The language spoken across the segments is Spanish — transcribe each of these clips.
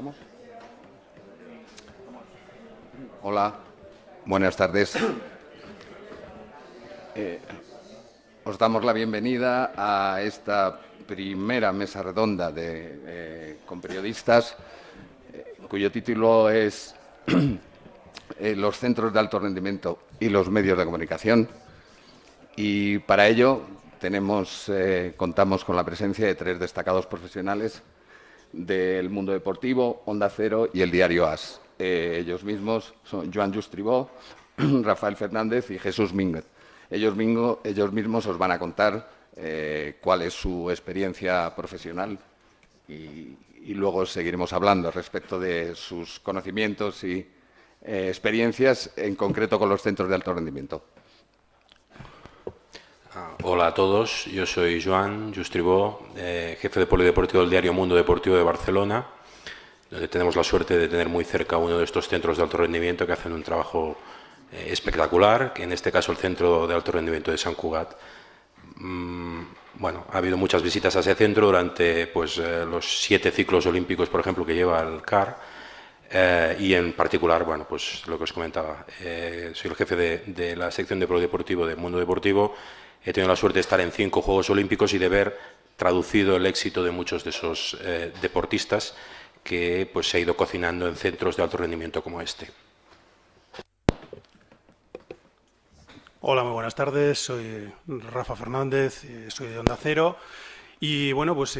¿Estamos? Hola, buenas tardes. Os damos la bienvenida a esta primera mesa redonda con periodistas, cuyo título es Los centros de alto rendimiento y los medios de comunicación. Y para ello contamos con la presencia de tres destacados profesionales del mundo deportivo, Onda Cero y el diario AS. Ellos mismos son Joan Justribó, Rafael Fernández y Jesús Mínguez. Ellos mismos os van a contar cuál es su experiencia profesional y luego seguiremos hablando respecto de sus conocimientos y experiencias, en concreto con los centros de alto rendimiento. Hola a todos, yo soy Joan Justribó, jefe de polideportivo del diario Mundo Deportivo de Barcelona, donde tenemos la suerte de tener muy cerca uno de estos centros de alto rendimiento que hacen un trabajo espectacular, que en este caso el Centro de Alto Rendimiento de Sant Cugat. Bueno, ha habido muchas visitas a ese centro durante los 7 ciclos olímpicos, por ejemplo, que lleva el CAR, y en particular, bueno, pues lo que os comentaba, soy el jefe de la sección de polideportivo de Mundo Deportivo. He tenido la suerte de estar en 5 Juegos Olímpicos y de ver traducido el éxito de muchos de esos deportistas que pues, se ha ido cocinando en centros de alto rendimiento como este. Hola, muy buenas tardes. Soy Rafa Fernández, soy de Onda Cero. Y bueno, pues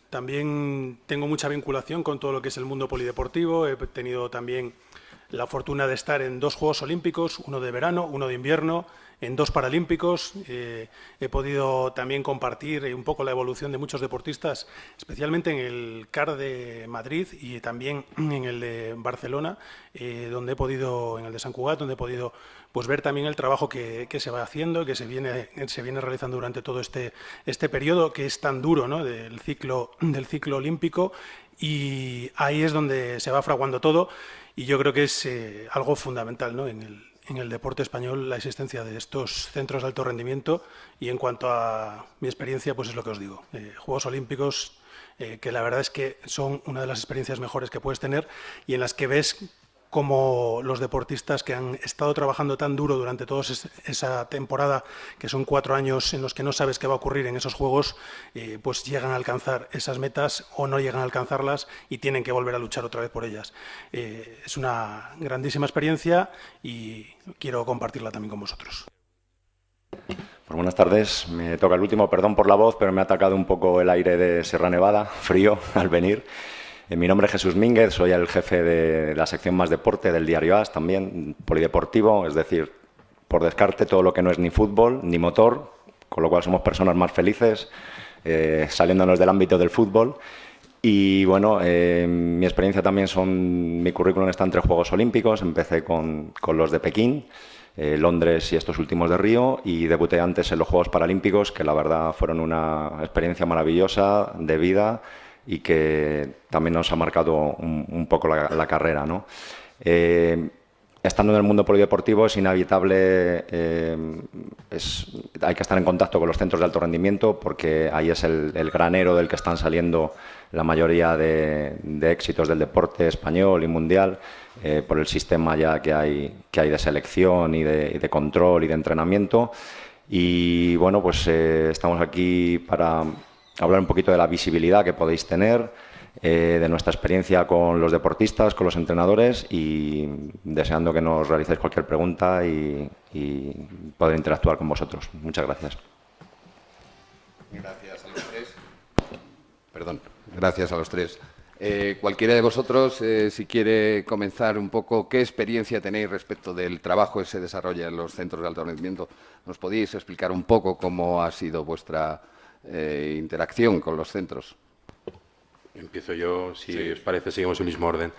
también tengo mucha vinculación con todo lo que es el mundo polideportivo. He tenido también la fortuna de estar en 2 Juegos Olímpicos, uno de verano, uno de invierno, en 2 Paralímpicos. He podido también compartir un poco la evolución de muchos deportistas, especialmente en el CAR de Madrid y también en el de Barcelona, donde he podido, en el de Sant Cugat, donde he podido pues ver también el trabajo que se va haciendo, que se viene realizando durante todo este periodo que es tan duro, ¿no?, del ciclo olímpico, y ahí es donde se va fraguando todo, y yo creo que es algo fundamental, ¿no?, en el deporte español, la existencia de estos centros de alto rendimiento. Y en cuanto a mi experiencia, pues es lo que os digo, Juegos Olímpicos, que la verdad es que son una de las experiencias mejores que puedes tener y en las que ves como los deportistas que han estado trabajando tan duro durante toda esa temporada, que son 4 años en los que no sabes qué va a ocurrir en esos juegos, pues llegan a alcanzar esas metas o no llegan a alcanzarlas y tienen que volver a luchar otra vez por ellas. Es una grandísima experiencia y quiero compartirla también con vosotros. Pues buenas tardes, me toca el último, perdón por la voz, pero me ha atacado un poco el aire de Sierra Nevada, frío al venir. Mi nombre es Jesús Mínguez, soy el jefe de la sección Más Deporte del diario AS, también polideportivo, es decir, por descarte todo lo que no es ni fútbol ni motor, con lo cual somos personas más felices, saliéndonos del ámbito del fútbol. Y bueno, mi experiencia también mi currículum está entre Juegos Olímpicos, empecé con los de Pekín, Londres y estos últimos de Río, y debuté antes en los Juegos Paralímpicos, que la verdad fueron una experiencia maravillosa de vida y que también nos ha marcado un poco la carrera, ¿no? Estando en el mundo polideportivo es inevitable, hay que estar en contacto con los centros de alto rendimiento porque ahí es el granero del que están saliendo la mayoría de éxitos del deporte español y mundial, por el sistema ya que hay de selección y de control y de entrenamiento. Y bueno, pues estamos aquí para hablar un poquito de la visibilidad que podéis tener, de nuestra experiencia con los deportistas, con los entrenadores, y deseando que nos realicéis cualquier pregunta y poder interactuar con vosotros. Muchas gracias. Gracias a los tres. Perdón, gracias a los tres. Cualquiera de vosotros, si quiere comenzar un poco, ¿qué experiencia tenéis respecto del trabajo que se desarrolla en los centros de alto rendimiento? ¿Nos podéis explicar un poco cómo ha sido vuestra interacción con los centros? Empiezo yo, si os parece, seguimos el mismo orden.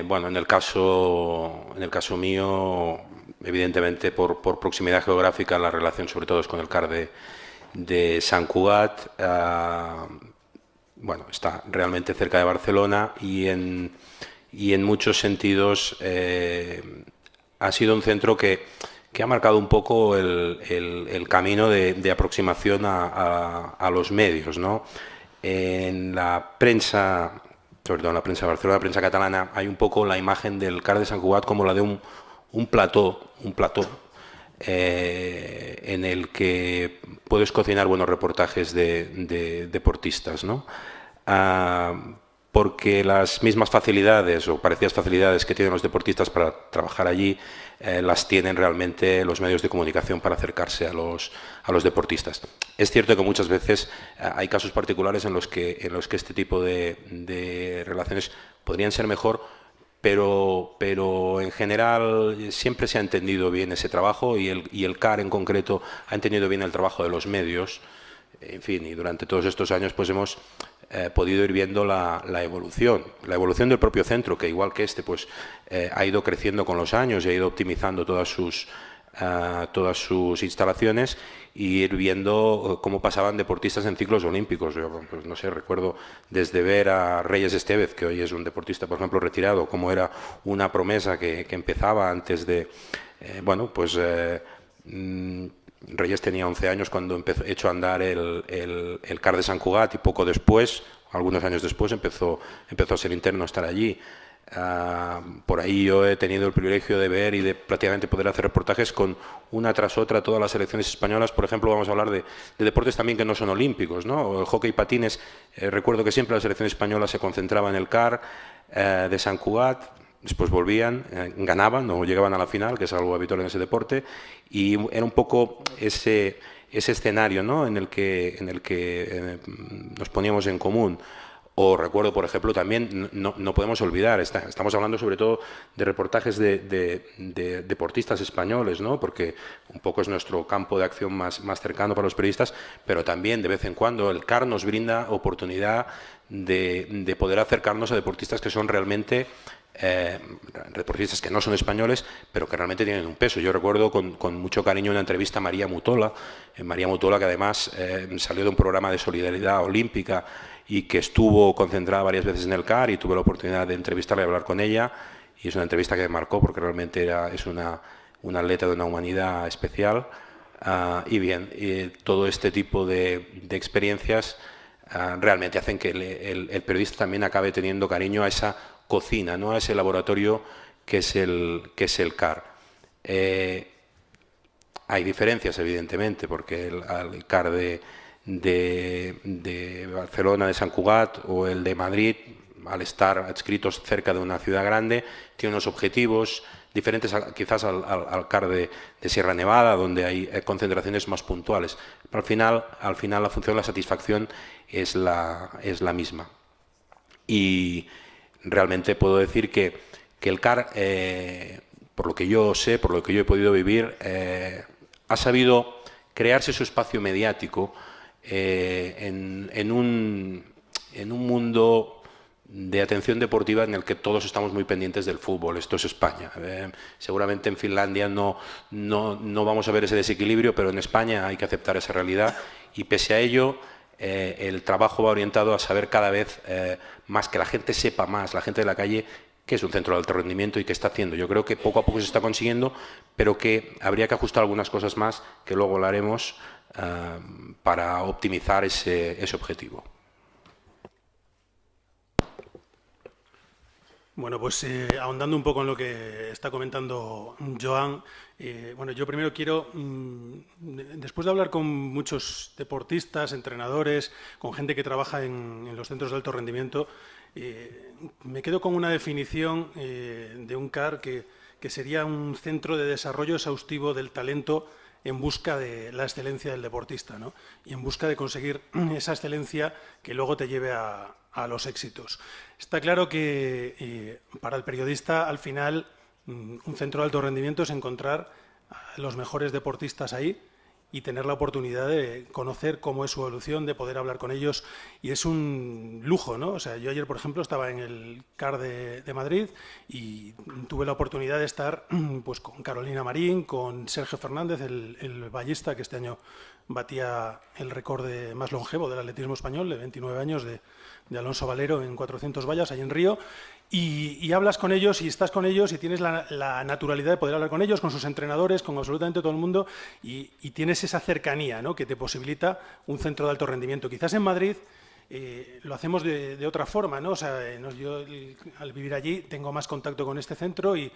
Bueno, en el caso mío, evidentemente por proximidad geográfica, la relación sobre todo es con el CAR de Sant Cugat. Bueno, está realmente cerca de Barcelona y en muchos sentidos ha sido un centro que ha marcado un poco el camino de aproximación a los medios, ¿no? En la prensa sobre todo en la prensa de Barcelona, la prensa catalana, hay un poco la imagen del CAR de Sant Cugat como la de un plató en el que puedes cocinar buenos reportajes de deportistas, ¿no? Porque las mismas facilidades o parecidas facilidades que tienen los deportistas para trabajar allí las tienen realmente los medios de comunicación para acercarse a los deportistas. Es cierto que muchas veces hay casos particulares en los que este tipo de relaciones podrían ser mejor, pero en general siempre se ha entendido bien ese trabajo y el CAR en concreto ha entendido bien el trabajo de los medios. En fin, y durante todos estos años pues hemos podido ir viendo la evolución del propio centro, que igual que pues ha ido creciendo con los años y ha ido optimizando todas sus instalaciones, y ir viendo cómo pasaban deportistas en ciclos olímpicos. Yo, pues, no sé, recuerdo desde ver a Reyes Estevez, que hoy es un deportista, por ejemplo, retirado, cómo era una promesa que empezaba antes de... Reyes tenía 11 años cuando echó a andar el CAR de Sant Cugat, y poco después, algunos años después, empezó a ser interno, a estar allí. Por ahí yo he tenido el privilegio de ver y de prácticamente poder hacer reportajes con una tras otra todas las selecciones españolas. Por ejemplo, vamos a hablar de deportes también que no son olímpicos, ¿no? El hockey patines, recuerdo que siempre la selección española se concentraba en el CAR de Sant Cugat. Después volvían, ganaban o llegaban a la final, que es algo habitual en ese deporte, y era un poco ese escenario, ¿no?, en el que nos poníamos en común. O recuerdo, por ejemplo, también, no podemos olvidar, estamos hablando sobre todo de reportajes de deportistas españoles, ¿no?, porque un poco es nuestro campo de acción más cercano para los periodistas, pero también de vez en cuando el CAR nos brinda oportunidad de poder acercarnos a deportistas que son realmente... deportistas que no son españoles, pero que realmente tienen un peso. Yo recuerdo con mucho cariño una entrevista a María Mutola, que además salió de un programa de solidaridad olímpica y que estuvo concentrada varias veces en el CAR, y tuve la oportunidad de entrevistarla y hablar con ella, y es una entrevista que me marcó porque realmente es una atleta de una humanidad especial. Y bien, todo este tipo de experiencias realmente hacen que el periodista también acabe teniendo cariño a esa cocina, ¿no?, a ese laboratorio que es el CAR. Hay diferencias, evidentemente, porque el CAR de Barcelona, de Sant Cugat, o el de Madrid, al estar adscritos cerca de una ciudad grande, tiene unos objetivos diferentes quizás al CAR de Sierra Nevada, donde hay concentraciones más puntuales. Pero al final la función, la satisfacción es la misma. Y realmente puedo decir que el CAR, por lo que yo sé, por lo que yo he podido vivir, ha sabido crearse su espacio mediático en un mundo de atención deportiva en el que todos estamos muy pendientes del fútbol. Esto es España. Seguramente en Finlandia no vamos a ver ese desequilibrio, pero en España hay que aceptar esa realidad, y pese a ello el trabajo va orientado a saber cada vez más, que la gente sepa más, la gente de la calle, que es un centro de alto rendimiento y qué está haciendo. Yo creo que poco a poco se está consiguiendo, pero que habría que ajustar algunas cosas más, que luego lo haremos para optimizar ese objetivo. Bueno, pues ahondando un poco en lo que está comentando Joan, bueno, yo primero quiero, después de hablar con muchos deportistas, entrenadores, con gente que trabaja en los centros de alto rendimiento, me quedo con una definición de un CAR que sería un centro de desarrollo exhaustivo del talento en busca de la excelencia del deportista, ¿no?, y en busca de conseguir esa excelencia que luego te lleve a los éxitos. Está claro que para el periodista, al final, un centro de alto rendimiento es encontrar a los mejores deportistas ahí y tener la oportunidad de conocer cómo es su evolución, de poder hablar con ellos, y es un lujo, ¿no? O sea, yo ayer, por ejemplo, estaba en el CAR de Madrid y tuve la oportunidad de estar pues con Carolina Marín, con Sergio Fernández, el ballista que este año batía el récord más longevo del atletismo español, de 29 años, de Alonso Valero en 400 vallas, ahí en Río, y hablas con ellos y estás con ellos y tienes la naturalidad de poder hablar con ellos, con sus entrenadores, con absolutamente todo el mundo, y tienes esa cercanía, ¿no?, que te posibilita un centro de alto rendimiento. Quizás en Madrid lo hacemos de otra forma, ¿no? O sea, yo al vivir allí tengo más contacto con este centro y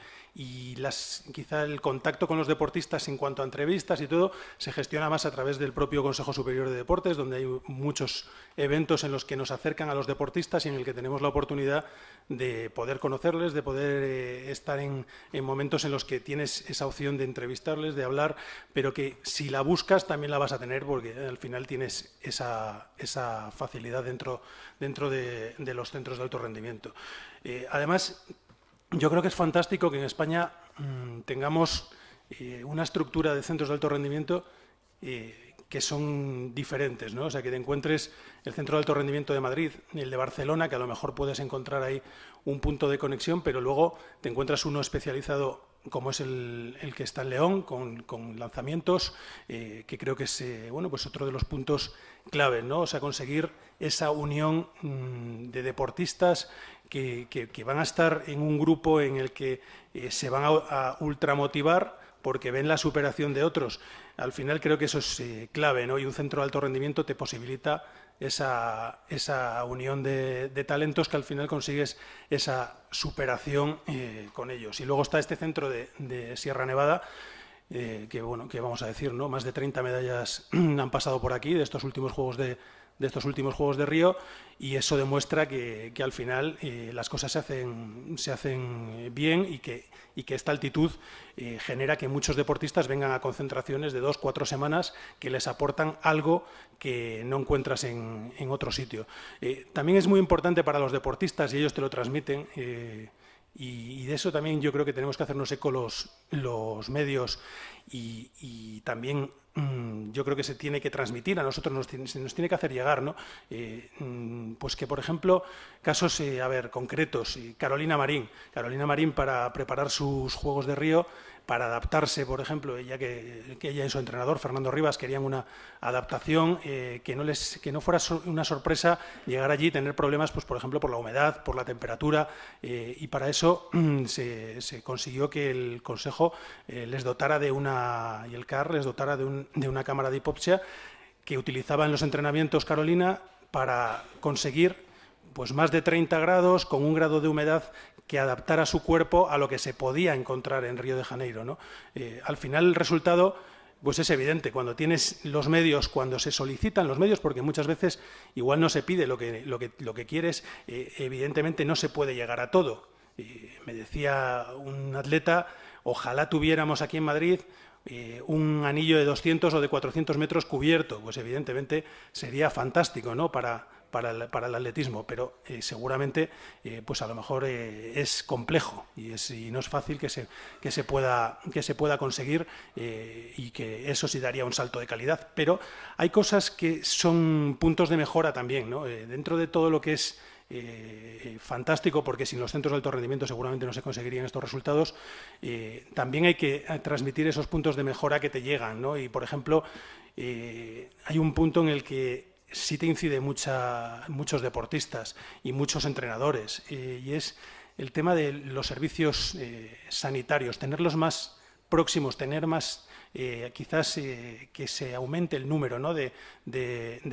quizá el contacto con los deportistas en cuanto a entrevistas y todo se gestiona más a través del propio Consejo Superior de Deportes, donde hay muchos eventos en los que nos acercan a los deportistas y en el que tenemos la oportunidad de poder conocerles, de poder estar en momentos en los que tienes esa opción de entrevistarles, de hablar, pero que si la buscas también la vas a tener porque al final tienes esa facilidad dentro de los centros de alto rendimiento. Además, yo creo que es fantástico que en España tengamos una estructura de centros de alto rendimiento que son diferentes, ¿no? O sea, que te encuentres el Centro de Alto Rendimiento de Madrid, el de Barcelona, que a lo mejor puedes encontrar ahí un punto de conexión, pero luego te encuentras uno especializado como es el que está en León, con lanzamientos, que creo que es bueno, pues otro de los puntos clave, ¿no? O sea, conseguir esa unión de deportistas que van a estar en un grupo en el que se van a ultramotivar porque ven la superación de otros. Al final creo que eso es clave, ¿no? Y un centro de alto rendimiento te posibilita esa unión de talentos que al final consigues esa superación con ellos. Y luego está este centro de Sierra Nevada, que bueno, que vamos a decir, ¿no? Más de 30 medallas han pasado por aquí de estos últimos Juegos de Río, y eso demuestra que al final las cosas se hacen bien y que esta altitud genera que muchos deportistas vengan a concentraciones de 2-4 semanas que les aportan algo que no encuentras en otro sitio. También es muy importante para los deportistas, y ellos te lo transmiten, y de eso también yo creo que tenemos que hacernos eco los medios y también yo creo que se tiene que transmitir, a nosotros se nos tiene que hacer llegar, ¿no? Pues que, por ejemplo, casos concretos, Carolina Marín para preparar sus Juegos de Río, para adaptarse, por ejemplo, que ella y su entrenador, Fernando Rivas, querían una adaptación que no fuera una sorpresa llegar allí y tener problemas, pues por ejemplo, por la humedad, por la temperatura, y para eso se consiguió que el Consejo les dotara y el CAR les dotara de una cámara de hipoxia que utilizaba en los entrenamientos Carolina para conseguir pues más de 30 grados con un grado de humedad que adaptara su cuerpo a lo que se podía encontrar en Río de Janeiro, ¿no? Al final el resultado pues es evidente. Cuando tienes los medios, cuando se solicitan los medios, porque muchas veces igual no se pide lo que quieres, evidentemente no se puede llegar a todo. Me decía un atleta, ojalá tuviéramos aquí en Madrid un anillo de 200 o de 400 metros cubierto. Pues evidentemente sería fantástico, ¿no? para el atletismo, pero seguramente pues a lo mejor es complejo y no es fácil que se pueda conseguir, y que eso sí daría un salto de calidad. Pero hay cosas que son puntos de mejora también, ¿no? Dentro de todo lo que es fantástico, porque sin los centros de alto rendimiento seguramente no se conseguirían estos resultados, también hay que transmitir esos puntos de mejora que te llegan, ¿no? Y, por ejemplo, hay un punto en el que sí te incide muchos deportistas y muchos entrenadores, y es el tema de los servicios sanitarios, tenerlos más próximos, tener más, quizás que se aumente el número, ¿no? de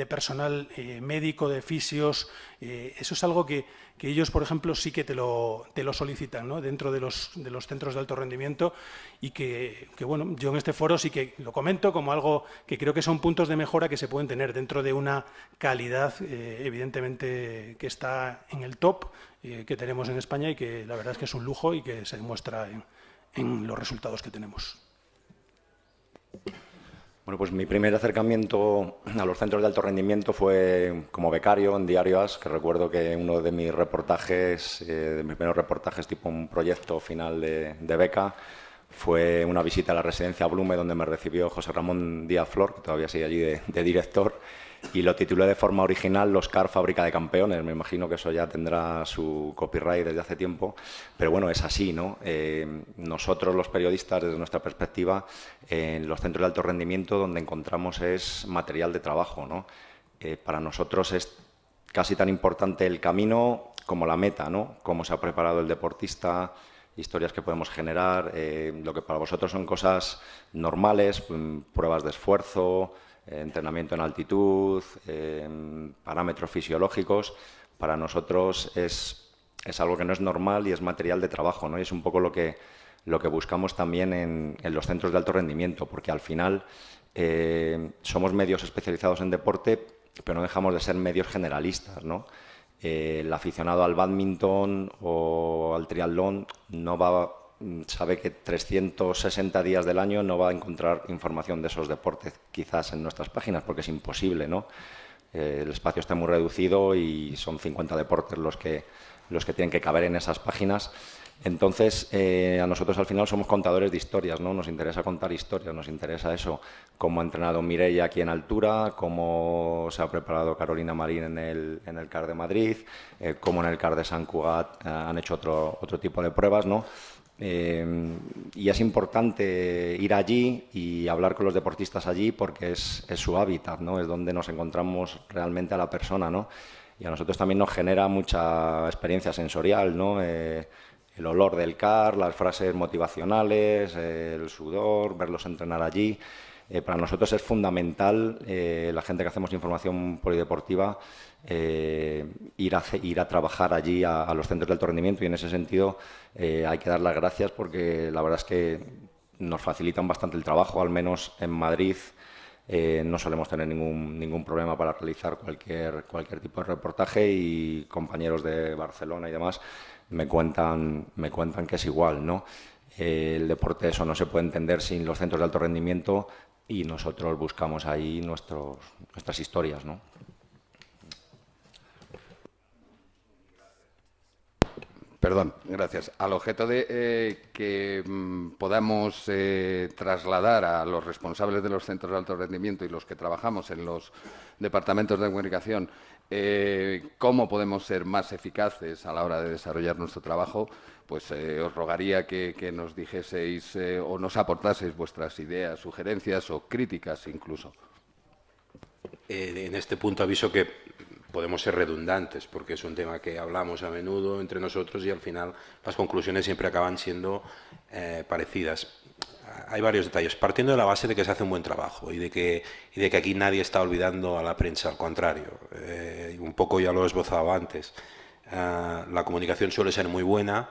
personal médico, de fisios. Eso es algo que ellos, por ejemplo, sí que te lo solicitan, ¿no? Dentro de los centros de alto rendimiento, y que bueno, yo en este foro sí que lo comento como algo que creo que son puntos de mejora que se pueden tener dentro de una calidad evidentemente que está en el top que tenemos en España, y que la verdad es que es un lujo y que se demuestra en los resultados que tenemos. Bueno, pues mi primer acercamiento a los centros de alto rendimiento fue como becario en Diario As, que recuerdo que uno de mis reportajes, de mis primeros reportajes tipo un proyecto final de beca, fue una visita a la residencia Blume, donde me recibió José Ramón Díaz Flor, que todavía sigue allí de director, y lo titulé de forma original Los CAR Fábrica de Campeones. Me imagino que eso ya tendrá su copyright desde hace tiempo, pero bueno, es así, ¿no? Nosotros, los periodistas, desde nuestra perspectiva, en los centros de alto rendimiento donde encontramos es material de trabajo, ¿no? Para nosotros es casi tan importante el camino como la meta, ¿no? Cómo se ha preparado el deportista, historias que podemos generar, lo que para vosotros son cosas normales, pruebas de esfuerzo, entrenamiento en altitud, parámetros fisiológicos, para nosotros es algo que no es normal y es material de trabajo, ¿no? Y es un poco lo que buscamos también en los centros de alto rendimiento, porque al final somos medios especializados en deporte, pero no dejamos de ser medios generalistas, ¿no? El aficionado al bádminton o al triatlón sabe que 360 días del año no va a encontrar información de esos deportes quizás en nuestras páginas, porque es imposible, ¿no? El espacio está muy reducido y son 50 deportes los que tienen que caber en esas páginas. Entonces, a nosotros al final somos contadores de historias, ¿no? Nos interesa contar historias, nos interesa eso, cómo ha entrenado Mireia aquí en altura, cómo se ha preparado Carolina Marín en el CAR de Madrid, cómo en el CAR de Sant Cugat han hecho otro tipo de pruebas, ¿no? Y es importante ir allí y hablar con los deportistas allí porque es su hábitat, ¿no? Es donde nos encontramos realmente a la persona, ¿no? Y a nosotros también nos genera mucha experiencia sensorial, ¿no? El olor del CAR, las frases motivacionales, el sudor, verlos entrenar allí. Para nosotros es fundamental, la gente que hacemos información polideportiva, ir a trabajar allí a los centros de alto rendimiento, y en ese sentido hay que dar las gracias porque la verdad es que nos facilitan bastante el trabajo, al menos en Madrid. No solemos tener ningún problema para realizar cualquier tipo de reportaje, y compañeros de Barcelona y demás me cuentan que es igual, ¿no? El deporte, eso no se puede entender sin los centros de alto rendimiento, y nosotros buscamos ahí nuestras historias, ¿no? Perdón, gracias. Al objeto de que podamos trasladar a los responsables de los centros de alto rendimiento y los que trabajamos en los departamentos de comunicación cómo podemos ser más eficaces a la hora de desarrollar nuestro trabajo, pues os rogaría que nos dijeseis o nos aportaseis vuestras ideas, sugerencias o críticas incluso. En este punto aviso que podemos ser redundantes, porque es un tema que hablamos a menudo entre nosotros y al final las conclusiones siempre acaban siendo parecidas. Hay varios detalles, partiendo de la base de que se hace un buen trabajo y de que aquí nadie está olvidando a la prensa, al contrario. Un poco ya lo he esbozado antes. La comunicación suele ser muy buena,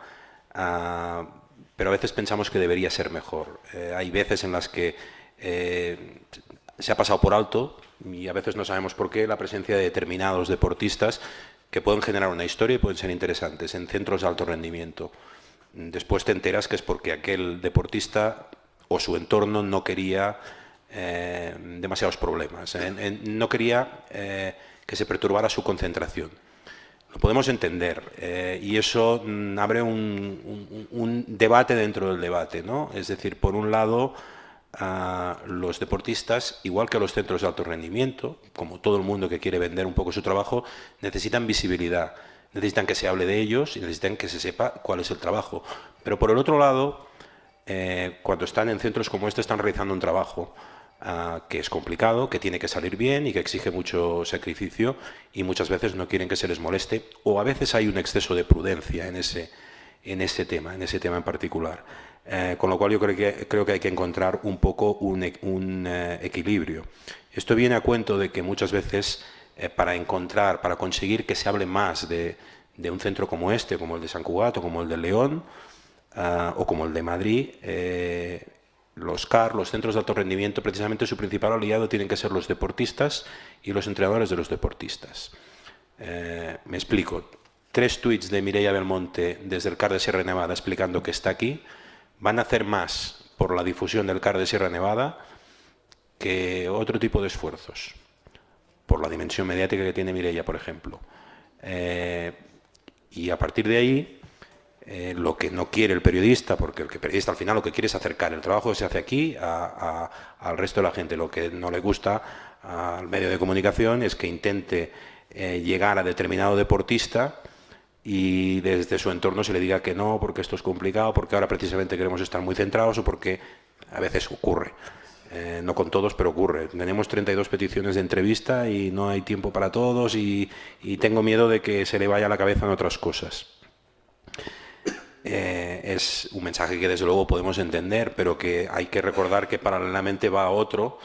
pero a veces pensamos que debería ser mejor. Hay veces en las que se ha pasado por alto, y a veces no sabemos por qué, la presencia de determinados deportistas que pueden generar una historia y pueden ser interesantes en centros de alto rendimiento. Después te enteras que es porque aquel deportista o su entorno no quería demasiados problemas, no quería que se perturbara su concentración. Lo podemos entender, y eso abre un debate dentro del debate, ¿no? Es decir, por un lado, los deportistas, igual que los centros de alto rendimiento, como todo el mundo que quiere vender un poco su trabajo, necesitan visibilidad, necesitan que se hable de ellos y necesitan que se sepa cuál es el trabajo. Pero por el otro lado, cuando están en centros como este, están realizando un trabajo que es complicado, que tiene que salir bien y que exige mucho sacrificio, y muchas veces no quieren que se les moleste, o a veces hay un exceso de prudencia en ese tema en particular. Con lo cual yo creo que hay que encontrar un poco un equilibrio. Esto viene a cuento de que muchas veces para conseguir que se hable más de un centro como este, como el de Sant Cugat o como el de León o como el de Madrid, los CAR, los centros de alto rendimiento, precisamente su principal aliado tienen que ser los deportistas y los entrenadores de los deportistas. Me explico. 3 tuits de Mireia Belmonte desde el CAR de Sierra Nevada explicando que está aquí van a hacer más por la difusión del CAR de Sierra Nevada que otro tipo de esfuerzos, por la dimensión mediática que tiene Mireia, por ejemplo. Y a partir de ahí, lo que no quiere el periodista, porque el periodista al final lo que quiere es acercar el trabajo que se hace aquí al resto de la gente. Lo que no le gusta al medio de comunicación es que intente llegar a determinado deportista y desde su entorno se le diga que no, porque esto es complicado, porque ahora precisamente queremos estar muy centrados, o porque a veces ocurre. No con todos, pero ocurre. Tenemos 32 peticiones de entrevista y no hay tiempo para todos, y tengo miedo de que se le vaya la cabeza en otras cosas. Es un mensaje que desde luego podemos entender, pero que hay que recordar que paralelamente va a otro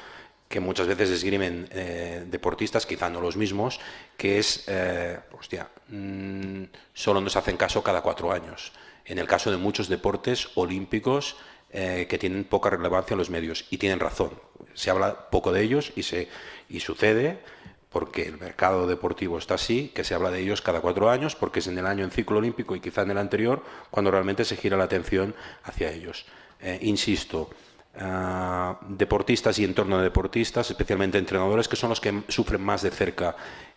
que muchas veces esgrimen deportistas, quizá no los mismos, que es, solo nos hacen caso cada 4 años. En el caso de muchos deportes olímpicos que tienen poca relevancia en los medios, y tienen razón. Se habla poco de ellos y sucede porque el mercado deportivo está así, que se habla de ellos cada 4 años, porque es en el año en ciclo olímpico y quizá en el anterior cuando realmente se gira la atención hacia ellos. Insisto, deportistas y entorno de deportistas, especialmente entrenadores, que son los que sufren más de cerca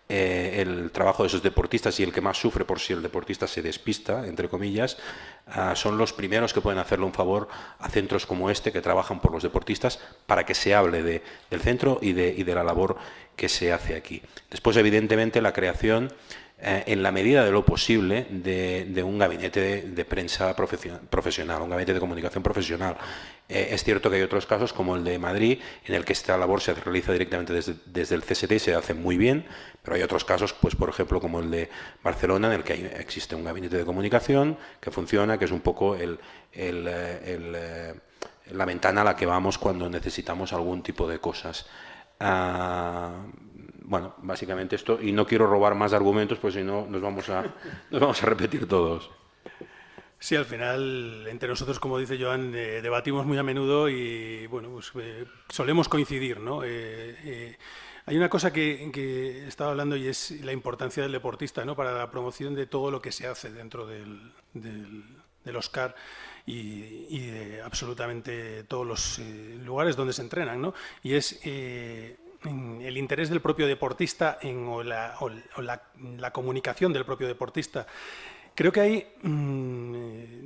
el trabajo de esos deportistas, y el que más sufre por si el deportista se despista, entre comillas, son los primeros que pueden hacerle un favor a centros como este, que trabajan por los deportistas, para que se hable del centro y de la labor que se hace aquí. Después, evidentemente, la creación, en la medida de lo posible, de un gabinete de prensa profesional, un gabinete de comunicación profesional. Es cierto que hay otros casos, como el de Madrid, en el que esta labor se realiza directamente desde el CST y se hace muy bien, pero hay otros casos, pues por ejemplo, como el de Barcelona, en el que existe un gabinete de comunicación que funciona, que es un poco la ventana a la que vamos cuando necesitamos algún tipo de cosas. Bueno, básicamente esto, y no quiero robar más argumentos, pues si no nos vamos a repetir todos. Sí, al final, entre nosotros, como dice Joan, debatimos muy a menudo y, bueno, pues solemos coincidir, ¿no? Hay una cosa que estaba hablando, y es la importancia del deportista, ¿no?, para la promoción de todo lo que se hace dentro del Oscar y de absolutamente todos los lugares donde se entrenan, ¿no? Y es el interés del propio deportista o la comunicación del propio deportista. Creo que hay,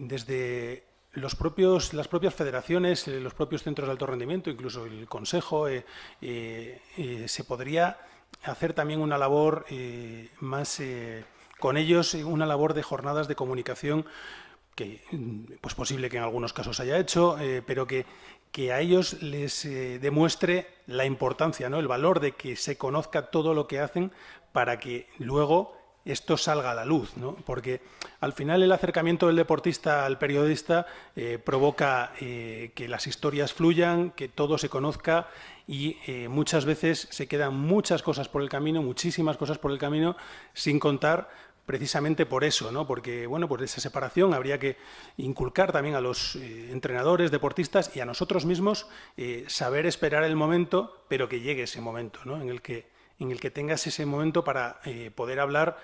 desde las propias federaciones, los propios centros de alto rendimiento, incluso el Consejo, se podría hacer también una labor más con ellos, una labor de jornadas de comunicación que, pues posible que en algunos casos haya hecho, pero que a ellos les demuestre la importancia, ¿no?, el valor de que se conozca todo lo que hacen, para que luego esto salga a la luz, ¿no? Porque al final el acercamiento del deportista al periodista provoca que las historias fluyan, que todo se conozca, y muchas veces se quedan muchas cosas por el camino, muchísimas cosas por el camino, sin contar, precisamente por eso, ¿no? Porque, bueno, pues esa separación habría que inculcar también a los entrenadores, deportistas y a nosotros mismos, saber esperar el momento, pero que llegue ese momento, ¿no?, en el que tengas ese momento para poder hablar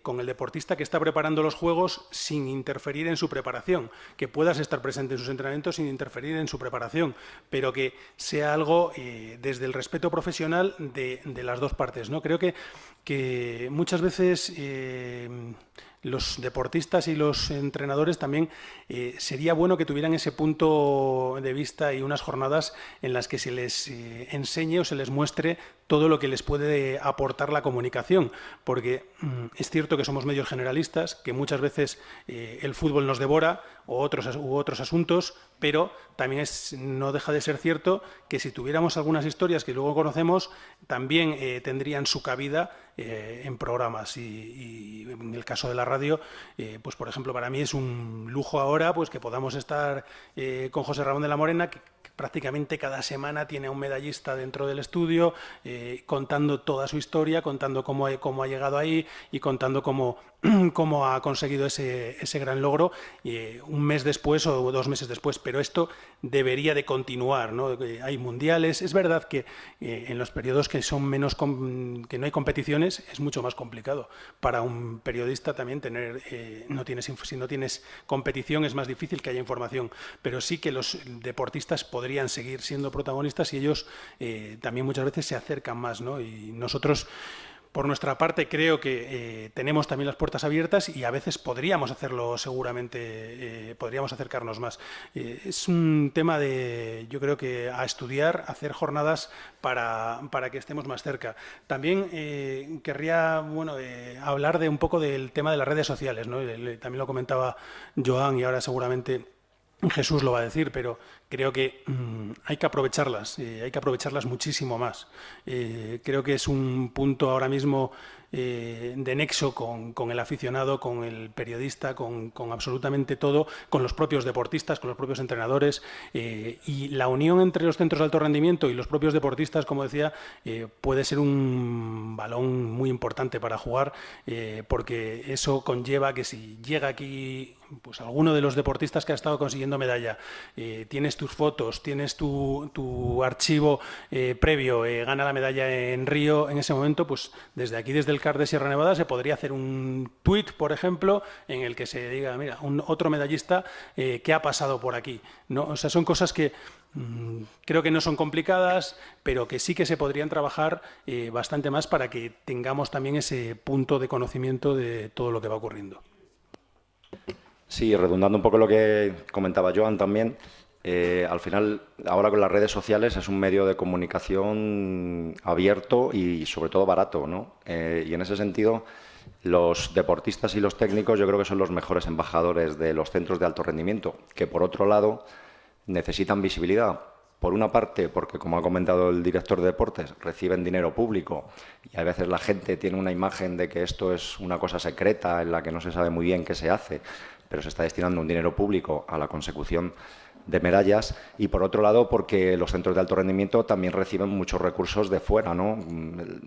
con el deportista que está preparando los juegos sin interferir en su preparación, que puedas estar presente en sus entrenamientos sin interferir en su preparación, pero que sea algo desde el respeto profesional de las dos partes, ¿no? Creo que muchas veces los deportistas y los entrenadores también sería bueno que tuvieran ese punto de vista y unas jornadas en las que se les enseñe o se les muestre todo lo que les puede aportar la comunicación, porque es cierto que somos medios generalistas, que muchas veces el fútbol nos devora u otros asuntos, pero también no deja de ser cierto que si tuviéramos algunas historias que luego conocemos, también tendrían su cabida en programas, y en el caso de la radio, pues por ejemplo, para mí es un lujo ahora pues que podamos estar con José Ramón de la Morena, que prácticamente cada semana tiene a un medallista dentro del estudio, contando toda su historia, contando cómo ha llegado ahí y contando cómo ha conseguido ese gran logro un mes después o 2 meses después. Pero esto debería de continuar, ¿no? Hay mundiales. Es verdad que en los periodos que son que no hay competiciones es mucho más complicado. Para un periodista también tener, si no tienes competición es más difícil que haya información, pero sí que los deportistas podrían seguir siendo protagonistas y ellos también muchas veces se acercan más, ¿no? Y nosotros, por nuestra parte, creo que tenemos también las puertas abiertas y a veces podríamos hacerlo seguramente, podríamos acercarnos más. Es un tema yo creo que a estudiar, hacer jornadas para que estemos más cerca. También querría hablar de un poco del tema de las redes sociales, ¿no? También lo comentaba Joan y ahora seguramente Jesús lo va a decir, pero creo que hay que aprovecharlas muchísimo más. Creo que es un punto ahora mismo de nexo con el aficionado, con el periodista, con absolutamente todo, con los propios deportistas, con los propios entrenadores, y la unión entre los centros de alto rendimiento y los propios deportistas, como decía, puede ser un balón muy importante para jugar, porque eso conlleva que si llega aquí pues alguno de los deportistas que ha estado consiguiendo medalla, tienes tus fotos, tienes tu archivo previo, gana la medalla en Río, en ese momento, pues desde aquí, desde el CAR de Sierra Nevada, se podría hacer un tuit, por ejemplo, en el que se diga, mira, otro medallista que ha pasado por aquí, ¿no? O sea, son cosas que creo que no son complicadas, pero que sí que se podrían trabajar bastante más para que tengamos también ese punto de conocimiento de todo lo que va ocurriendo. Sí, redundando un poco lo que comentaba Joan también, al final, ahora con las redes sociales es un medio de comunicación abierto y sobre todo barato, ¿no? Y en ese sentido, los deportistas y los técnicos yo creo que son los mejores embajadores de los centros de alto rendimiento, que por otro lado necesitan visibilidad. Por una parte, porque como ha comentado el director de deportes, reciben dinero público y a veces la gente tiene una imagen de que esto es una cosa secreta en la que no se sabe muy bien qué se hace, pero se está destinando un dinero público a la consecución de medallas, y por otro lado porque los centros de alto rendimiento también reciben muchos recursos de fuera, ¿no?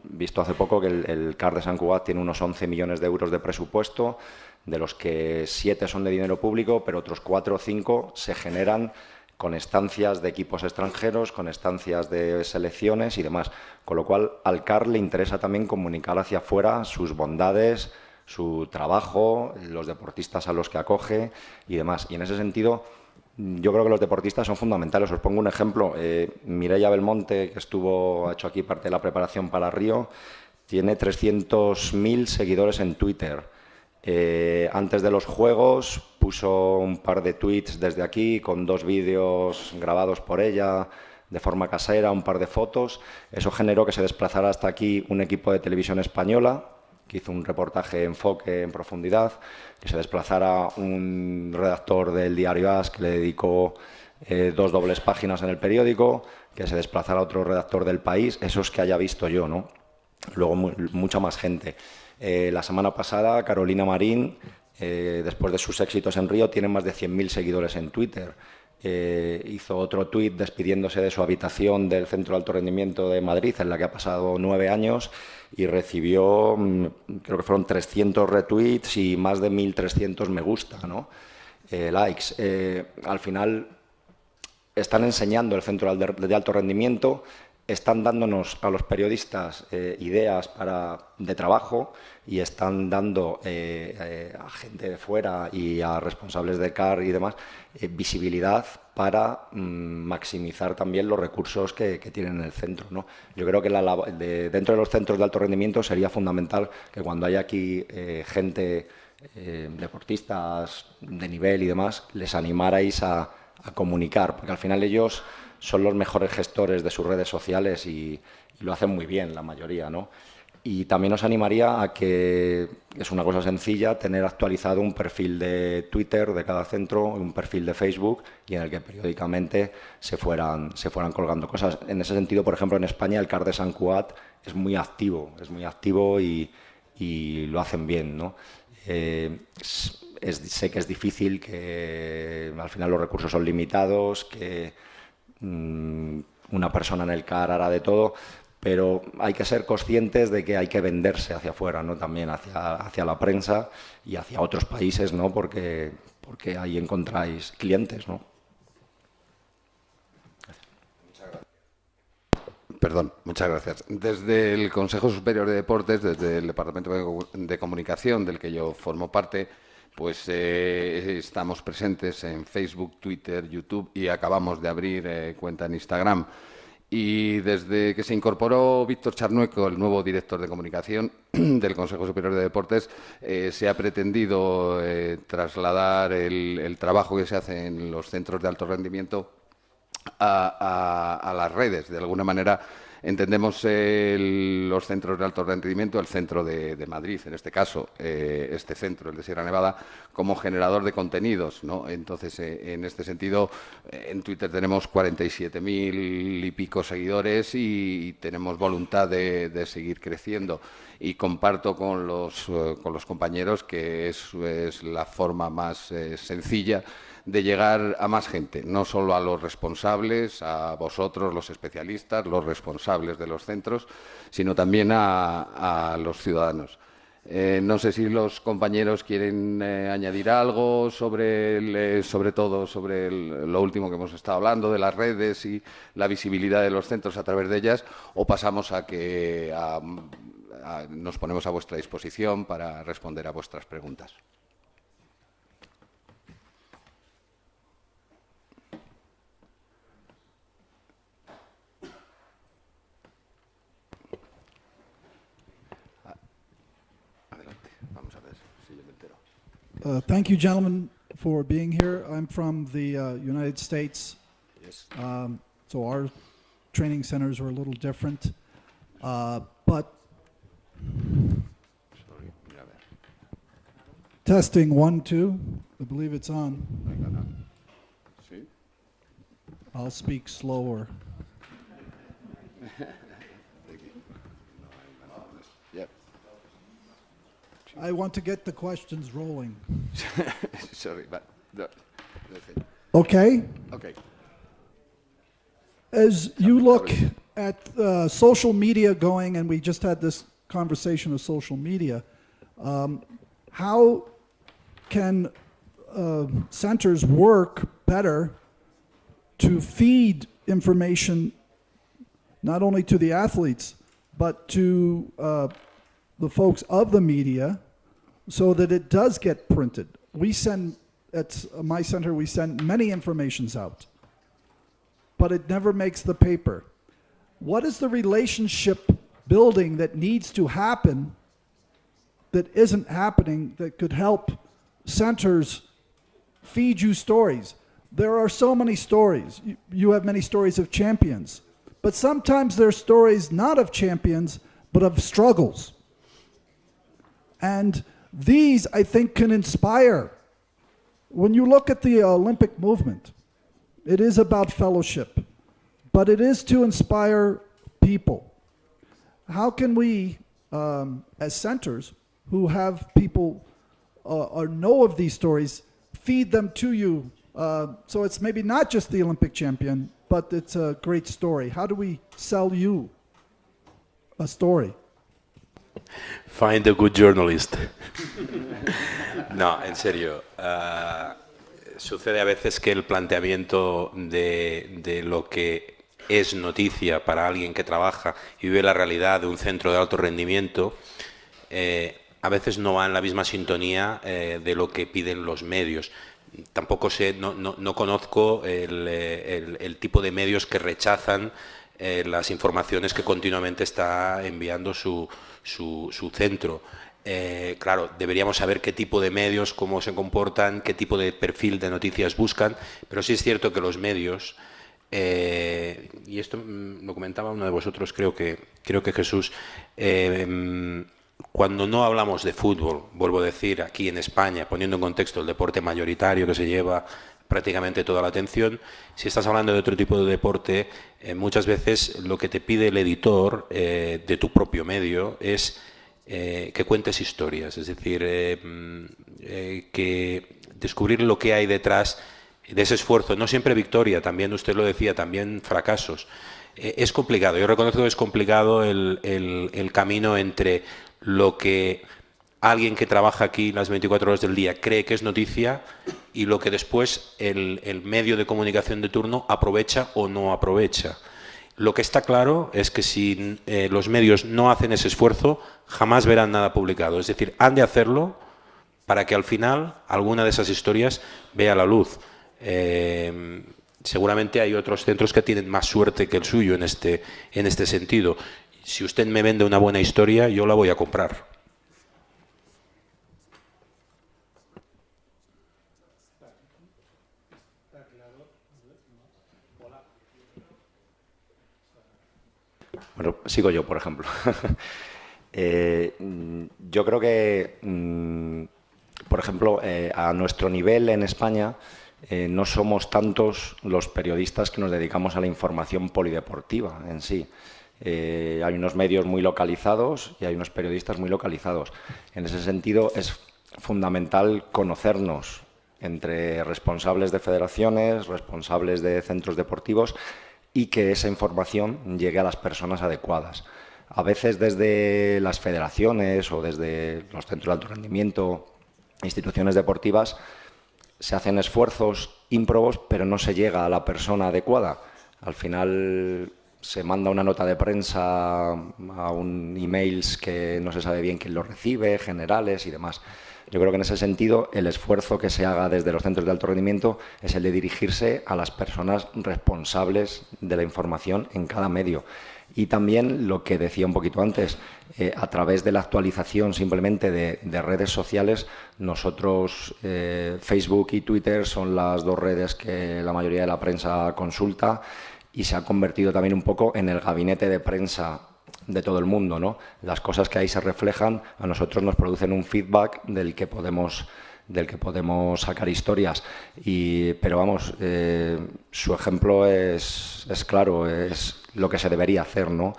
Visto hace poco que el CAR de Sant Cugat tiene unos 11 millones de euros de presupuesto, de los que 7 son de dinero público, pero otros 4 o 5 se generan con estancias de equipos extranjeros, con estancias de selecciones y demás. Con lo cual, al CAR le interesa también comunicar hacia afuera sus bondades, su trabajo, los deportistas a los que acoge y demás. Y en ese sentido, yo creo que los deportistas son fundamentales. Os pongo un ejemplo. Mireia Belmonte, que ha hecho aquí parte de la preparación para Río, tiene 300.000 seguidores en Twitter. Antes de los Juegos puso un par de tweets desde aquí con 2 vídeos grabados por ella de forma casera, un par de fotos. Eso generó que se desplazara hasta aquí un equipo de televisión española que hizo un reportaje enfoque en profundidad, que se desplazara un redactor del diario AS que le dedicó 2 dobles páginas en el periódico, que se desplazara otro redactor del País, esos que haya visto yo, ¿no? Luego mucha más gente. La semana pasada, Carolina Marín, después de sus éxitos en Río, tiene más de 100.000 seguidores en Twitter. Hizo otro tuit despidiéndose de su habitación del Centro de Alto Rendimiento de Madrid, en la que ha pasado 9 años, y recibió, creo que fueron 300 retweets y más de 1.300 me gusta, ¿no? Likes. Al final están enseñando el Centro de Alto Rendimiento, están dándonos a los periodistas ideas de trabajo y están dando a gente de fuera y a responsables de CAR y demás visibilidad para maximizar también los recursos que tienen en el centro, ¿no? Yo creo que dentro de los centros de alto rendimiento sería fundamental que cuando haya aquí gente, deportistas de nivel y demás, les animarais a comunicar, porque al final ellos son los mejores gestores de sus redes sociales y lo hacen muy bien la mayoría, ¿no? Y también os animaría a que, es una cosa sencilla, tener actualizado un perfil de Twitter de cada centro, un perfil de Facebook, y en el que periódicamente se fueran colgando cosas. En ese sentido, por ejemplo, en España el CAR de Sant Cugat es muy activo y lo hacen bien, ¿no? Sé que es difícil, que al final los recursos son limitados, que una persona en el CAR hará de todo, pero hay que ser conscientes de que hay que venderse hacia afuera, ¿no? También hacia la prensa y hacia otros países, ¿no? Porque ahí encontráis clientes, ¿no? Perdón, muchas gracias. Desde el Consejo Superior de Deportes, desde el Departamento de Comunicación, del que yo formo parte, pues estamos presentes en Facebook, Twitter, YouTube y acabamos de abrir cuenta en Instagram. Y desde que se incorporó Víctor Charnueco, el nuevo director de comunicación del Consejo Superior de Deportes, se ha pretendido trasladar el trabajo que se hace en los centros de alto rendimiento a las redes. De alguna manera, Entendemos los centros de alto rendimiento, el centro de Madrid, en este caso, este centro, el de Sierra Nevada, como generador de contenidos, ¿no? Entonces, en este sentido, en Twitter tenemos 47.000 y pico seguidores y tenemos voluntad de seguir creciendo. Y comparto con los compañeros que es la forma más sencilla de llegar a más gente, no solo a los responsables, a vosotros, los especialistas, los responsables de los centros, sino también a los ciudadanos. No sé si los compañeros quieren añadir algo sobre todo sobre lo último que hemos estado hablando, de las redes y la visibilidad de los centros a través de ellas, o pasamos a que nos ponemos a vuestra disposición para responder a vuestras preguntas. Thank you, gentlemen, for being here. I'm from the United States, Yes. so our training centers are a little different. But Sorry, mira, a ver. testing 1, 2, I believe it's on. ¿Sí? I'll speak slower. Yep. I want to get the questions rolling. Sorry, but Okay? okay. As you look at social media going, and we just had this conversation of social media, how can centers work better to feed information not only to the athletes, but to the folks of the media so that it does get printed? We send, at my center, we send many informations out, but it never makes the paper. What is the relationship building that needs to happen that isn't happening that could help centers feed you stories? There are so many stories. You have many stories of champions, but sometimes they're stories not of champions, but of struggles. And these, I think, can inspire. When you look at the Olympic movement, it is about fellowship, but it is to inspire people. How can we, as centers who have people or know of these stories, feed them to you? So it's maybe not just the Olympic champion, but it's a great story. How do we sell you a story? Find a good journalist. No, en serio. Sucede a veces que el planteamiento de lo que es noticia para alguien que trabaja y vive la realidad de un centro de alto rendimiento a veces no va en la misma sintonía de lo que piden los medios. Tampoco sé, no conozco el tipo de medios que rechazan las informaciones que continuamente está enviando su centro. Claro, deberíamos saber qué tipo de medios, cómo se comportan, qué tipo de perfil de noticias buscan, pero sí es cierto que los medios, y esto lo comentaba uno de vosotros, creo que Jesús, cuando no hablamos de fútbol, vuelvo a decir, aquí en España, poniendo en contexto el deporte mayoritario que se lleva prácticamente toda la atención, si estás hablando de otro tipo de deporte, muchas veces lo que te pide el editor de tu propio medio es que cuentes historias, es decir, que descubrir lo que hay detrás de ese esfuerzo, no siempre victoria, también usted lo decía, también fracasos. Es complicado, yo reconozco que es complicado el camino entre lo que alguien que trabaja aquí las 24 horas del día cree que es noticia y lo que después el medio de comunicación de turno aprovecha o no aprovecha. Lo que está claro es que si los medios no hacen ese esfuerzo, jamás verán nada publicado. Es decir, han de hacerlo para que al final alguna de esas historias vea la luz. Seguramente hay otros centros que tienen más suerte que el suyo en este sentido. Si usted me vende una buena historia, yo la voy a comprar. Bueno, sigo yo, por ejemplo. Yo creo que, por ejemplo, a nuestro nivel en España no somos tantos los periodistas que nos dedicamos a la información polideportiva en sí. Hay unos medios muy localizados y hay unos periodistas muy localizados. En ese sentido, es fundamental conocernos entre responsables de federaciones, responsables de centros deportivos y que esa información llegue a las personas adecuadas. A veces desde las federaciones o desde los centros de alto rendimiento, instituciones deportivas, se hacen esfuerzos ímprobos, pero no se llega a la persona adecuada. Al final se manda una nota de prensa a un emails que no se sabe bien quién los recibe, generales y demás. Yo creo que en ese sentido el esfuerzo que se haga desde los centros de alto rendimiento es el de dirigirse a las personas responsables de la información en cada medio. Y también lo que decía un poquito antes, a través de la actualización simplemente de redes sociales, nosotros, Facebook y Twitter son las dos redes que la mayoría de la prensa consulta y se ha convertido también un poco en el gabinete de prensa de todo el mundo, ¿no? Las cosas que ahí se reflejan a nosotros nos producen un feedback del que podemos sacar historias. Pero vamos, su ejemplo es claro, es lo que se debería hacer, ¿no?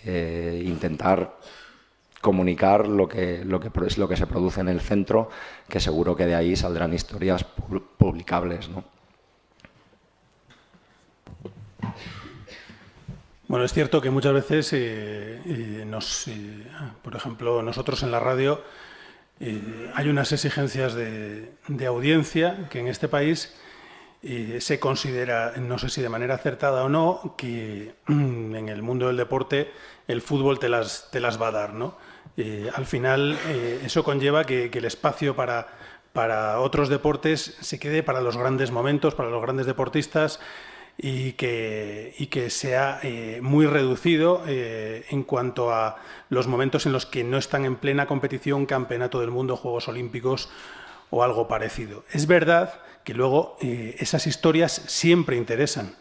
Intentar comunicar lo que se produce en el centro, que seguro que de ahí saldrán historias publicables, ¿no? Bueno, es cierto que muchas veces, por ejemplo, nosotros en la radio hay unas exigencias de audiencia que en este país se considera, no sé si de manera acertada o no, que en el mundo del deporte el fútbol te las va a dar, ¿no? Al final eso conlleva que el espacio para otros deportes se quede para los grandes momentos, para los grandes deportistas, y que sea muy reducido en cuanto a los momentos en los que no están en plena competición, campeonato del mundo, Juegos Olímpicos o algo parecido. Es verdad que luego esas historias siempre interesan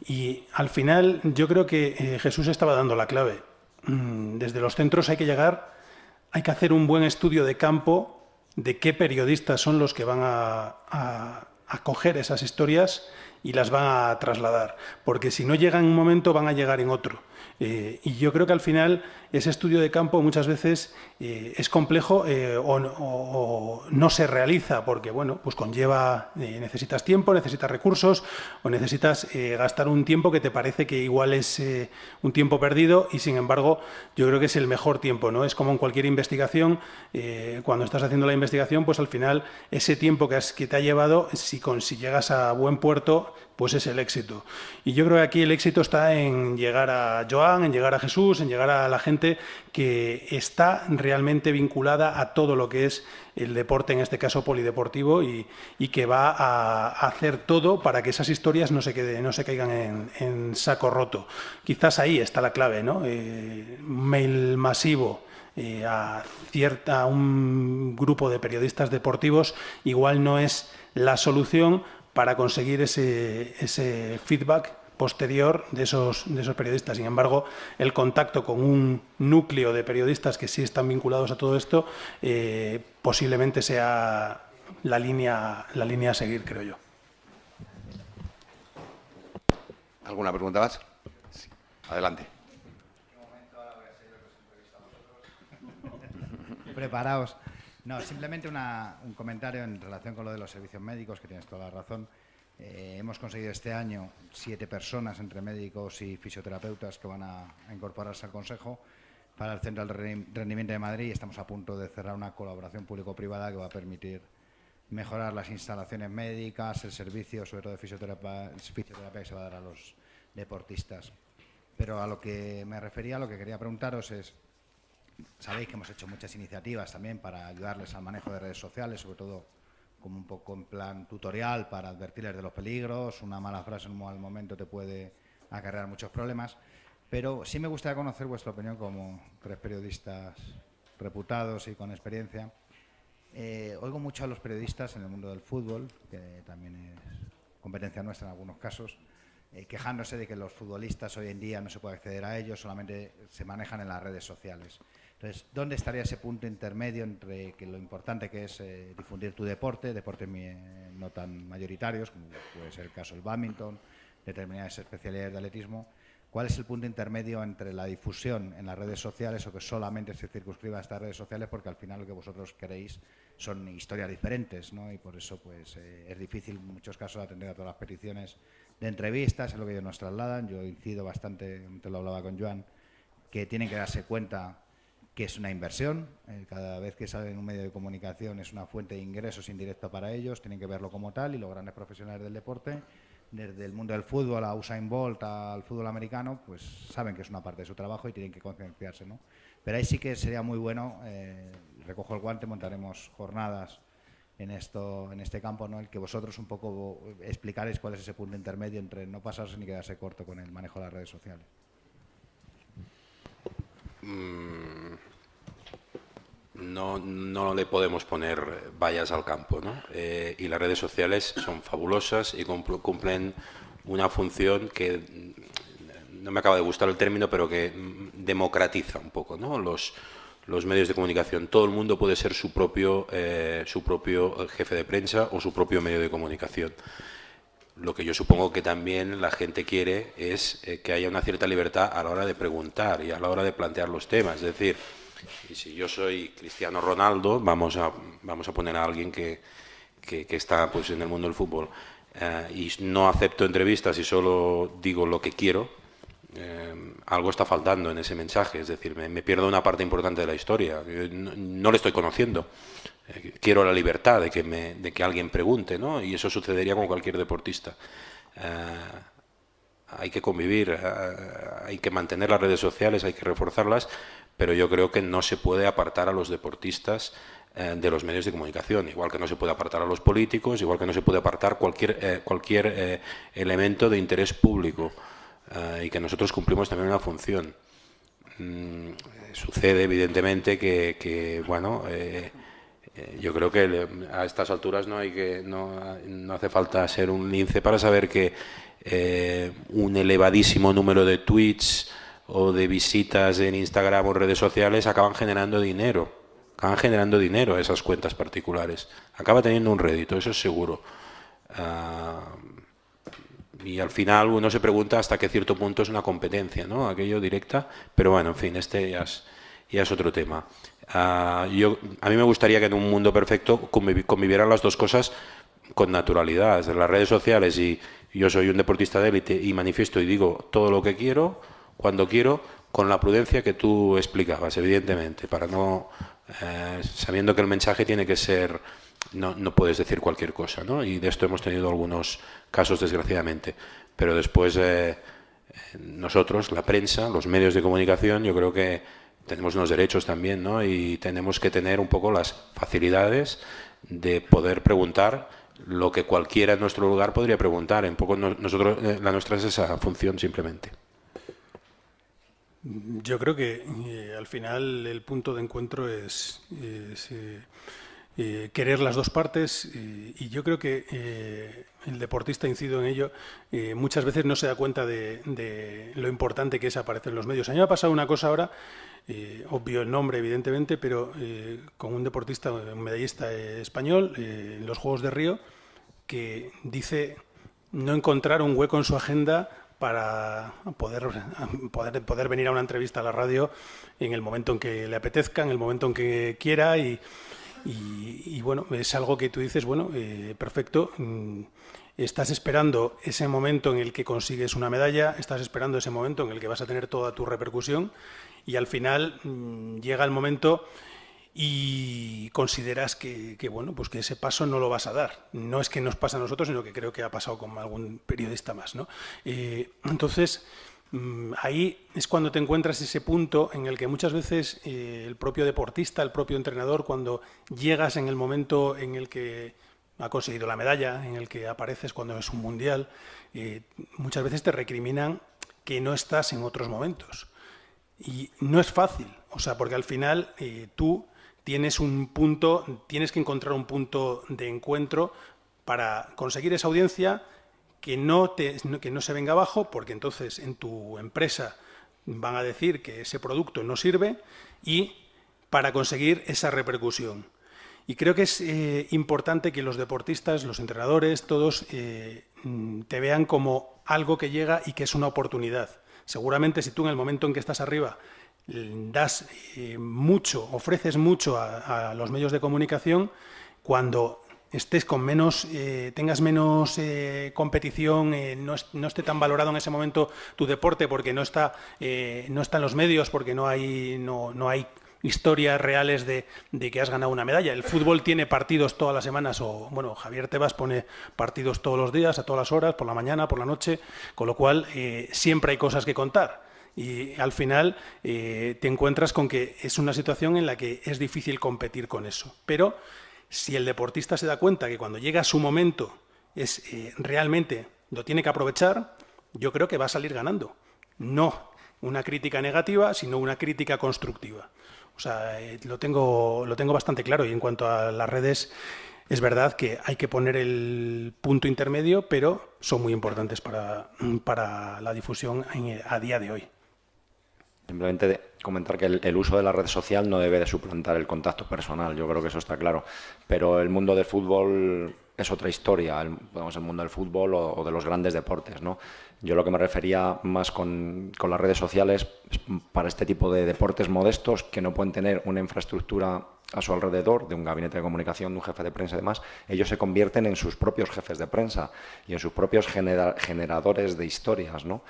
y al final yo creo que Jesús estaba dando la clave. Desde los centros hay que hacer un buen estudio de campo de qué periodistas son los que van a coger esas historias y las van a trasladar, porque si no llegan en un momento van a llegar en otro. Y yo creo que al final ese estudio de campo muchas veces es complejo o no se realiza porque bueno, pues conlleva, necesitas tiempo, necesitas recursos o necesitas gastar un tiempo que te parece que igual es un tiempo perdido y sin embargo yo creo que es el mejor tiempo, ¿no? Es como en cualquier investigación, cuando estás haciendo la investigación, pues al final ese tiempo que te ha llevado, si llegas a buen puerto, pues es el éxito. Y yo creo que aquí el éxito está en llegar a Joan, en llegar a Jesús, en llegar a la gente que está realmente vinculada a todo lo que es el deporte, en este caso polideportivo, y que va a hacer todo para que esas historias no se caigan en saco roto. Quizás ahí está la clave, ¿no? Mail masivo a un grupo de periodistas deportivos igual no es la solución para conseguir ese feedback posterior de esos periodistas. Sin embargo, el contacto con un núcleo de periodistas que sí están vinculados a todo esto posiblemente sea la línea a seguir, creo yo. ¿Alguna pregunta más? Sí. Adelante. Preparaos. No, simplemente un comentario en relación con lo de los servicios médicos, que tienes toda la razón. Hemos conseguido este año 7 personas entre médicos y fisioterapeutas que van a incorporarse al Consejo para el Centro de Rendimiento de Madrid. Estamos a punto de cerrar una colaboración público-privada que va a permitir mejorar las instalaciones médicas, el servicio, sobre todo de fisioterapia que se va a dar a los deportistas. Pero a lo que me refería, lo que quería preguntaros es, sabéis que hemos hecho muchas iniciativas también para ayudarles al manejo de redes sociales, sobre todo como un poco en plan tutorial para advertirles de los peligros. Una mala frase en un mal momento te puede acarrear muchos problemas. Pero sí me gustaría conocer vuestra opinión como 3 periodistas reputados y con experiencia. Oigo mucho a los periodistas en el mundo del fútbol, que también es competencia nuestra en algunos casos, quejándose de que los futbolistas hoy en día no se puede acceder a ellos, solamente se manejan en las redes sociales. Entonces, ¿dónde estaría ese punto intermedio entre que lo importante que es difundir tu deportes no tan mayoritarios, como puede ser el caso del bádminton, determinadas especialidades de atletismo? ¿Cuál es el punto intermedio entre la difusión en las redes sociales o que solamente se circunscriba a estas redes sociales? Porque al final lo que vosotros queréis son historias diferentes, ¿no? Y por eso pues es difícil en muchos casos atender a todas las peticiones de entrevistas, es lo que ellos nos trasladan. Yo incido bastante, te lo hablaba con Joan, que tienen que darse cuenta que es una inversión. Cada vez que sale en un medio de comunicación es una fuente de ingresos indirecta para ellos, tienen que verlo como tal, y los grandes profesionales del deporte, desde el mundo del fútbol a Usain Bolt al fútbol americano, pues saben que es una parte de su trabajo y tienen que concienciarse, ¿no? Pero ahí sí que sería muy bueno, recojo el guante, montaremos jornadas en este campo, ¿no? El que vosotros un poco explicaréis cuál es ese punto intermedio entre no pasarse ni quedarse corto con el manejo de las redes sociales. No le podemos poner vallas al campo, ¿no? Y las redes sociales son fabulosas y cumplen una función que, no me acaba de gustar el término, pero que democratiza un poco, ¿no? Los medios de comunicación. Todo el mundo puede ser su propio jefe de prensa o su propio medio de comunicación. Lo que yo supongo que también la gente quiere es que haya una cierta libertad a la hora de preguntar y a la hora de plantear los temas. Es decir, y si yo soy Cristiano Ronaldo, vamos a poner a alguien que está pues en el mundo del fútbol, y no acepto entrevistas y solo digo lo que quiero, algo está faltando en ese mensaje. Es decir, me pierdo una parte importante de la historia. No le estoy conociendo. Quiero la libertad de que alguien pregunte, ¿no? Y eso sucedería con cualquier deportista. Hay que convivir, hay que mantener las redes sociales, hay que reforzarlas, pero yo creo que no se puede apartar a los deportistas de los medios de comunicación, igual que no se puede apartar a los políticos, igual que no se puede apartar cualquier elemento de interés público, y que nosotros cumplimos también una función. Sucede evidentemente que bueno, yo creo que a estas alturas no hace falta ser un lince para saber que un elevadísimo número de tweets o de visitas en Instagram o redes sociales acaban generando dinero a esas cuentas particulares. Acaba teniendo un rédito, eso es seguro. Y al final uno se pregunta hasta qué cierto punto es una competencia, ¿no? Aquello directa, pero bueno, en fin, este ya es otro tema. A mí me gustaría que en un mundo perfecto convivieran las dos cosas con naturalidad. Desde las redes sociales, y yo soy un deportista de élite y manifiesto y digo todo lo que quiero, cuando quiero, con la prudencia que tú explicabas, evidentemente, para no sabiendo que el mensaje tiene que ser, no puedes decir cualquier cosa, ¿no? Y de esto hemos tenido algunos casos, desgraciadamente. Pero después nosotros, la prensa, los medios de comunicación, yo creo que tenemos unos derechos también, ¿no? Y tenemos que tener un poco las facilidades de poder preguntar lo que cualquiera en nuestro lugar podría preguntar. Un poco nosotros, la nuestra es esa función simplemente. Yo creo que al final el punto de encuentro es querer las dos partes, y yo creo que el deportista, incido en ello, muchas veces no se da cuenta de lo importante que es aparecer en los medios. A mí me ha pasado una cosa ahora, obvio el nombre evidentemente, pero con un deportista, un medallista español en los Juegos de Río, que dice no encontrar un hueco en su agenda para poder venir a una entrevista a la radio en el momento en que le apetezca, en el momento en que quiera, y bueno, es algo que tú dices, bueno, perfecto, estás esperando ese momento en el que consigues una medalla, estás esperando ese momento en el que vas a tener toda tu repercusión, y al final llega el momento y consideras que bueno, pues que ese paso no lo vas a dar. No es que nos pase a nosotros, sino que creo que ha pasado con algún periodista más, ¿no? Entonces, ahí es cuando te encuentras ese punto en el que muchas veces el propio deportista, el propio entrenador, cuando llegas en el momento en el que ha conseguido la medalla, en el que apareces cuando es un mundial, muchas veces te recriminan que no estás en otros momentos. Y no es fácil, o sea, porque al final tú tienes que encontrar un punto de encuentro para conseguir esa audiencia que no se venga abajo, porque entonces en tu empresa van a decir que ese producto no sirve, y para conseguir esa repercusión. Y creo que es importante que los deportistas, los entrenadores, todos te vean como algo que llega y que es una oportunidad. Seguramente si tú en el momento en que estás arriba das mucho, ofreces mucho a los medios de comunicación, cuando estés con menos, tengas menos competición, no esté tan valorado en ese momento tu deporte porque no está en los medios, porque no hay historias reales de que has ganado una medalla. El fútbol tiene partidos todas las semanas, o bueno, Javier Tebas pone partidos todos los días, a todas las horas, por la mañana, por la noche, con lo cual siempre hay cosas que contar. Y al final te encuentras con que es una situación en la que es difícil competir con eso. Pero si el deportista se da cuenta que cuando llega su momento realmente lo tiene que aprovechar, yo creo que va a salir ganando. No una crítica negativa, sino una crítica constructiva. O sea, lo tengo bastante claro. Y en cuanto a las redes, es verdad que hay que poner el punto intermedio, pero son muy importantes para la difusión a día de hoy. Simplemente comentar que el uso de la red social no debe de suplantar el contacto personal, yo creo que eso está claro. Pero el mundo del fútbol es otra historia, el mundo del fútbol o de los grandes deportes, ¿no? Yo lo que me refería más con las redes sociales es para este tipo de deportes modestos que no pueden tener una infraestructura a su alrededor, de un gabinete de comunicación, de un jefe de prensa y demás. Ellos se convierten en sus propios jefes de prensa y en sus propios generadores de historias, ¿no?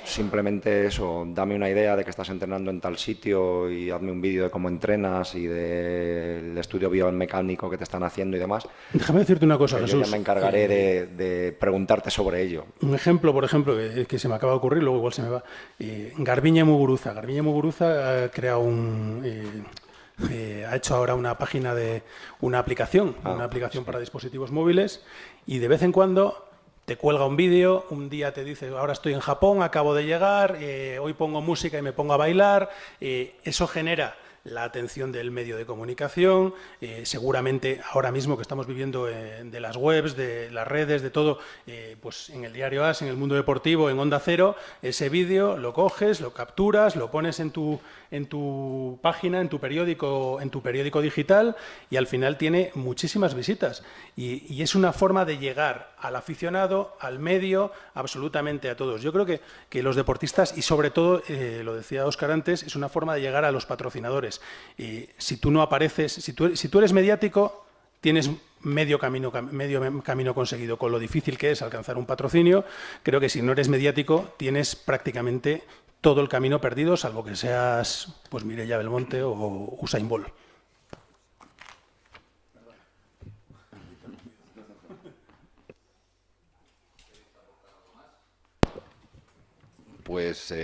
Simplemente eso, dame una idea de que estás entrenando en tal sitio y hazme un vídeo de cómo entrenas y del estudio biomecánico que te están haciendo y demás. Déjame decirte una cosa, Jesús. Yo ya me encargaré de preguntarte sobre ello. Un ejemplo, por ejemplo, que se me acaba de ocurrir, luego igual se me va. Garbiñe Muguruza. Garbiñe Muguruza ha creado ha hecho ahora una página de una aplicación para dispositivos móviles, y de vez en cuando te cuelga un vídeo, un día te dice, ahora estoy en Japón, acabo de llegar, hoy pongo música y me pongo a bailar. Eso genera la atención del medio de comunicación. Seguramente ahora mismo que estamos viviendo de las webs, de las redes, de todo, pues en el Diario AS, en el Mundo Deportivo, en Onda Cero, ese vídeo lo coges, lo capturas, lo pones en tu página, en tu periódico digital, y al final tiene muchísimas visitas. Y es una forma de llegar al aficionado, al medio, absolutamente a todos. Yo creo que los deportistas, y sobre todo, lo decía Óscar antes, es una forma de llegar a los patrocinadores. Si tú no apareces, si tú eres mediático, tienes medio camino conseguido. Con lo difícil que es alcanzar un patrocinio, creo que si no eres mediático tienes prácticamente todo el camino perdido, salvo que seas pues Mireia Belmonte o Usain Bolt. Pues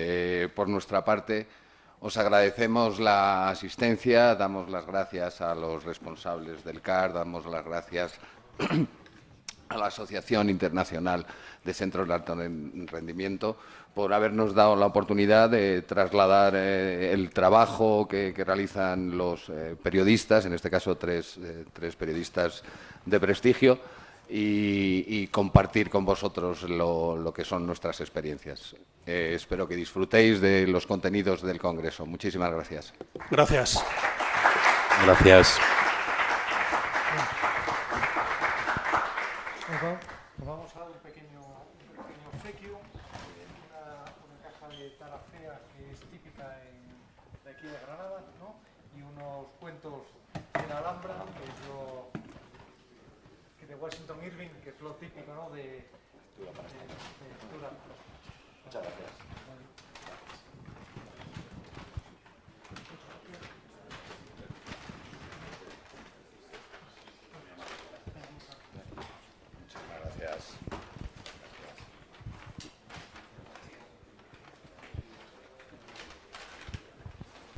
por nuestra parte os agradecemos la asistencia, damos las gracias a los responsables del CAR, damos las gracias a la Asociación Internacional de Centros de Alto Rendimiento por habernos dado la oportunidad de trasladar el trabajo que realizan los periodistas, en este caso tres periodistas de prestigio, y compartir con vosotros lo que son nuestras experiencias. Espero que disfrutéis de los contenidos del Congreso. Muchísimas gracias. Gracias. Gracias. Nos vamos a dar un pequeño obsequio, una caja de tarafea que es típica de aquí de Granada, ¿no? Y unos cuentos en Alhambra, que de Washington Irving, que es lo típico, ¿no? de lectura. Muchas gracias.